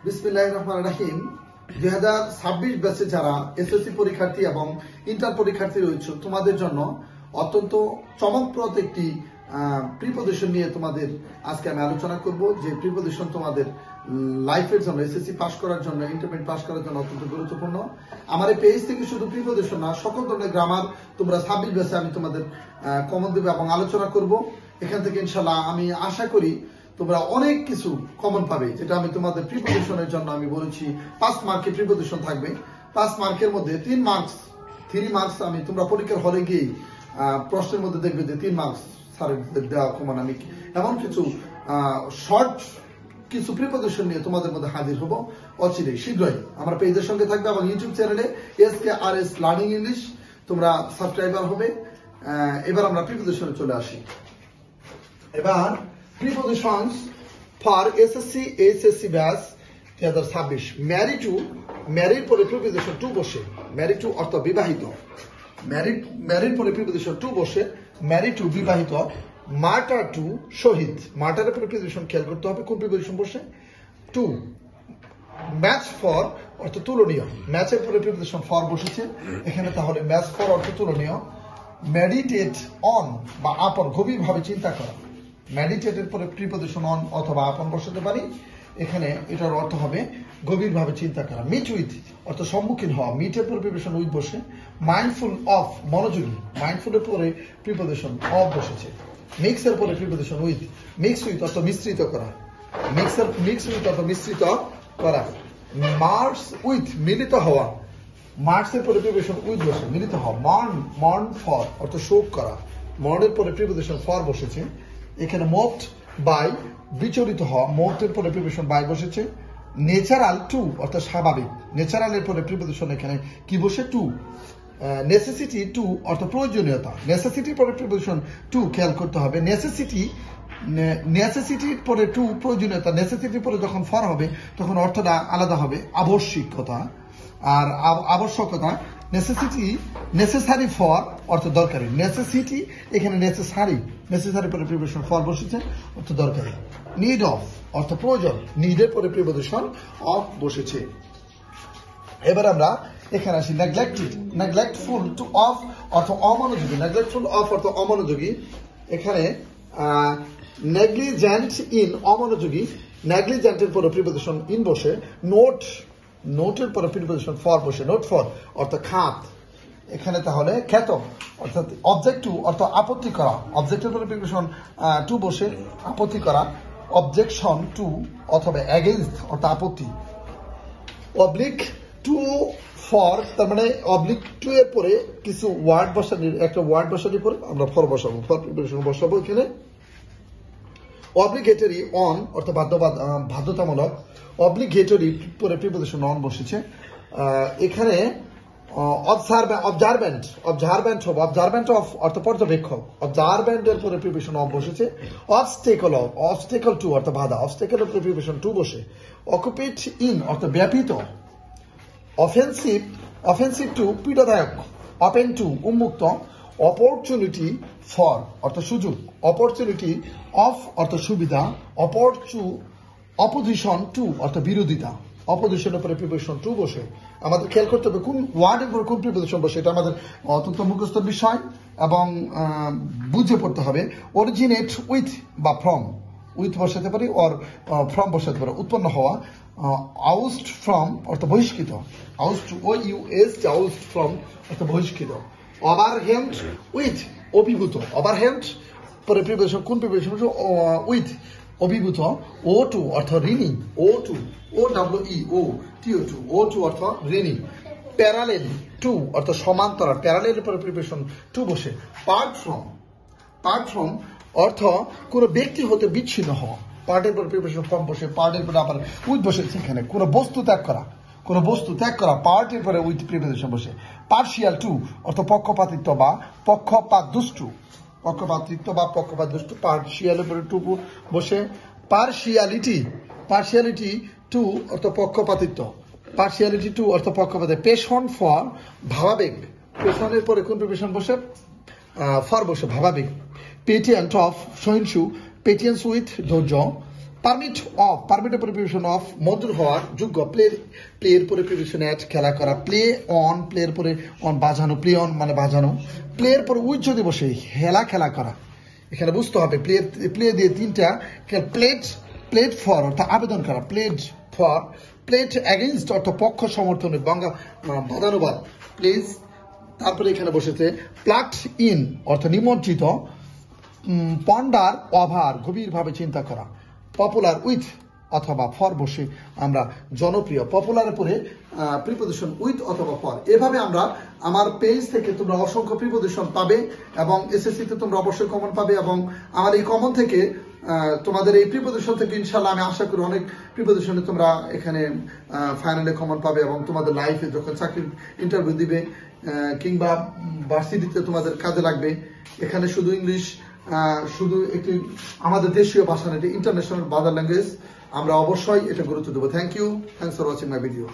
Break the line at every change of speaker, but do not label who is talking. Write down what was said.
বিসমিল্লাহির রহমানির রহিম 2026 ব্যাচে যারা এসএসসি পরীক্ষার্থী এবং ইন্টার পরীক্ষার্থী রয়েছে তোমাদের জন্য অত্যন্ত চমকপ্রদ একটি প্রিপজিশন নিয়ে তোমাদের আজকে আমি আলোচনা করব যে প্রিপজিশন তোমাদের লাইফের জন্য এসএসসি পাস করার জন্য ইন্টারমিডিয়েট পাস করার জন্য অত্যন্ত গুরুত্বপূর্ণ। আমার এই পেজ থেকে শুধু প্রিপজিশন না, সকল ধরনের গ্রামার তোমরা 26 ব্যাচে আমি তোমাদের কমন দেব এবং আলোচনা করব। এখান থেকে ইনশাআল্লাহ আমি আশা করি তোমরা অনেক কিছু কমন পাবে, যেটা আমি তোমাদের প্রিপজিশনের জন্য আমি বলেছি 5 মার্কের প্রিপজিশন থাকবে। 5 মার্কের মধ্যে 3 মার্কস আমি তোমরা পরীক্ষার হলে গিয়ে প্রশ্নের মধ্যে দেখবে যে 3 মার্কস স্যারের দেওয়া কমন। আমি এমন কিছু শর্ট কিছু প্রিপজিশন নিয়ে তোমাদের মধ্যে হাজির হব অচিরেই, শীঘ্রই। আমার পেজের সঙ্গে থাকবে এবং ইউটিউব চ্যানেলে SKRS লার্নিং ইংলিশ তোমরা সাবস্ক্রাইবার হবে। এবার আমরা প্রিপজিশনে চলে আসি। এবার prepositions for SSC HSC batch 2026 married to married পরে preposition to বসে, married to অর্থ বিবাহিত, married পরে preposition to বসে, married to বিবাহিত, martyr to শহীদ, martyr এর পরে preposition খেয়াল করতে হবে কোন preposition বসে, to match for অর্থ তুলনীয়, match এর পরে preposition for বসেছে এখানে, তাহলে match for অর্থ তুলনীয়, meditate on বা আপন গভীরভাবে চিন্তা করা, মেডিটেটের পরে প্রিপজিশন অন অথবা আপন বসাতে পারি, এখানে এটার অর্থ হবে গভীরভাবে চিন্তা করা। মিট উইথ অর্থ সম্মুখীন হওয়া, মিটের পরে প্রিপজিশন উইথ বসে, মাইন্ডফুল অফ মনোযোগী, মাইন্ডফুলের পরে প্রিপজিশন অফ বসেছে, মিক্সের পরে প্রিপজিশন উইথ, মিক্স উইথ অর্থ মিশ্রিত করা, মিক্স উইথ অর্থ মিশ্রিত করা, মার্স উইথ মিলিত হওয়া, মার্সের পরে প্রিপজিশন উইথ বসে মিলিত হওয়া, মর্ন ফর অর্থ শোক করা, মর্নের পরে প্রিপজিশন ফর বসেছে এখানে, মোভড বাই বিচলিত হওয়া, মোভডের পরে প্রিপজিশন বাই বসেছে, ন্যাচারাল টু অর্থাৎ স্বাভাবিক, ন্যাচারালের পরে প্রিপজিশন এখানে কি বসে টু, নেসেসিটি টু অর্থ প্রয়োজনীয়তা, নেসেসিটির পরে প্রিপজিশন টু খেয়াল করতে হবে, নেসেসিটির পরে টু প্রয়োজনীয়তা, নেসেসিটির পরে যখন ফর হবে তখন অর্থটা আলাদা হবে, আবশ্যিকতা আর আবশ্যকতা, নেসেসারি ফর অর্থ দরকারি, নেসেসিটি এখানে নেসেসারি পরে প্রিপজিশন ফর বসেছে অর্থ দরকারি, নিড অফ অর্থ প্রয়োজন, নিডের পরে প্রিপজিশন অফ বসেছে। এবার আমরা এখানে আসি নেগলেক্টফুল টু অফ অর্থ অমনোযোগী, নেগলেক্টফুল অফ অর্থ অমনোযোগী, এখানে নেগলিজেন্ট ইন অমনোযোগী, নেগলিজেন্টের পরে প্রিপজিশন ইন বসে, নোটের পরে প্রিপজিশন ফর বসে, নোট ফর অর্থ খাত, এখানে তাহলে খ্যাত অর্থাৎ অবজেক্ট টু অর্থ আপত্তি করা, অবজেক্টের পরে প্রিপজিশন টু বসে আপত্তি করা, অবজেকশন টু অথবা এগেইনস্ট অর্থ আপত্তি, অবলিক টু ফর তার মানে অবলিক টু এর পরে কিছু ওয়ার্ড বসানোর, একটা ওয়ার্ড বসানোর পরে আমরা ফর বসাবো, ফর প্রিপজিশন বসাবো এখানে, অব্লিগেটরি অন অর্থ বাধ্যতামূলক, অব্লিগেটরি পরে প্রিপজিশন অন বসেছে, এখানে অবজারভেন্ট অফ অর্থ পর্যবেক্ষক, অবজারভেন্টের পরে প্রিপজিশন অফ বসেছে, অবস্টেকল টু অর্থ বাধা, অবস্টেকলের পরে প্রিপজিশন টু বসে, অকুপেট ইন অর্থ ব্যাপিত, অফেন্সিভ টু পীড়াদায়ক, ওপেন টু উন্মুক্ত, অপরচুনিটি ফর অর্থ সুযোগ, অপরচুনিটি অফ অর্থ সুবিধা, অপোজিশন টু অর্থ বিরোধিতা, অপোজিশনের পরে প্রিপজিশন টু বসে। আমাদের খেয়াল করতে হবে কোন ওয়ার্ডের পরে কোন প্রিপজিশন বসে, এটা আমাদের অত্যন্ত মুখস্থ বিষয় এবং বুঝে পড়তে হবে। অরিজিনেট উইথ বা ফ্রম, উইথ বসাতে পারি অর ফ্রম বসাতে পারি, উৎপন্ন হওয়া, আউস্ট ফ্রম অর্থ বহিষ্কৃত, আউস্ট ফ্রম অর্থ বহিষ্কৃত, ওভারহেমড উইথ অভিভূত, ওভারহেমড পরে প্রিপজিশন কোন প্রিপজিশন উইথ অভিভূত, ও টু অর্থ ঋণী, ও টু অর্থ ঋণী, প্যারালেল টু অর্থ সমান্তরাল, প্যারালেল পরে প্রিপজিশন টু বসে, পার্ট ফ্রম অর্থ কোন ব্যক্তি হতে বিচ্ছিন্ন হওয়া, পার্টের পরে প্রিপজিশন ফ্রম বসে, পার্টের পরে আবার উইথ বসেছে, এখানে কোন বস্তু ত্যাগ করা, পার্টের পরে উইথ প্রিপজিশন বসে, পার্শিয়াল টু অর্থ পক্ষপাতিত্ব বা পক্ষপাত দুষ্টু, পার্শিয়ালের পরে টু বসে, পার্শিয়ালিটি টু অর্থ পক্ষপাতিত্ব, পেশন ফর ভাবাবেগ, পেশনের পরে কোন প্রিপজিশন বসে ফর বসে ভাবাবেগ, পেটিয়েন্ট অফ সহিংসু, পেটিয়েন্স উইথ ধৈর্য, পারমিটের পরে প্রিপোজিশন অফ মধুর হওয়ার যোগ্য, প্লের পরে প্রিপোজিশন অ্যাড খেলা করা, প্লের পরে অন বাজানো, প্লে অন মানে বাজানো, প্লের পরে উইথ যদি বসে খেলা করা। এখানে বুঝতে হবে প্লে দিয়ে তিনটা, প্লেড ফর অর্থাৎ আবেদন করা, প্লেড অ্যাগেইনস্ট অর্থাৎ পক্ষ সমর্থনে বাদানুবাদ, প্লেজ। তারপরে এখানে বসেছে প্লাগড ইন অর্থাৎ নিমন্ত্রিত, পন্ডার ওভার গভীরভাবে চিন্তা করা, পপুলার উইথ অথবা ফর বসে আমরা জনপ্রিয়, পপুলারের পরে প্রিপোজিশন উইথ অথবা ফর। এভাবে আমরা আমার পেজ থেকে তোমরা অসংখ্য প্রিপোজিশন পাবে এবং এসএসসি তে তোমরা অবশ্যই কমন পাবে, এবং আমার এই কমন থেকে তোমাদের এই প্রিপোজিশন থেকে ইনশাল্লাহ আমি আশা করি অনেক প্রিপোজিশনে তোমরা এখানে ফাইনালে কমন পাবে, এবং তোমাদের লাইফে যখন চাকরির ইন্টারভিউ দিবে কিংবা ভার্সিটিতে তোমাদের কাজে লাগবে। এখানে শুধু ইংলিশ, শুধু একটি আমাদের দেশীয় ভাষা না, এটি ইন্টারন্যাশনাল মাদার ল্যাঙ্গুয়েজ। আমরা অবশ্যই এটা গুরুত্ব দেবো। Thank you, thanks for watching my video.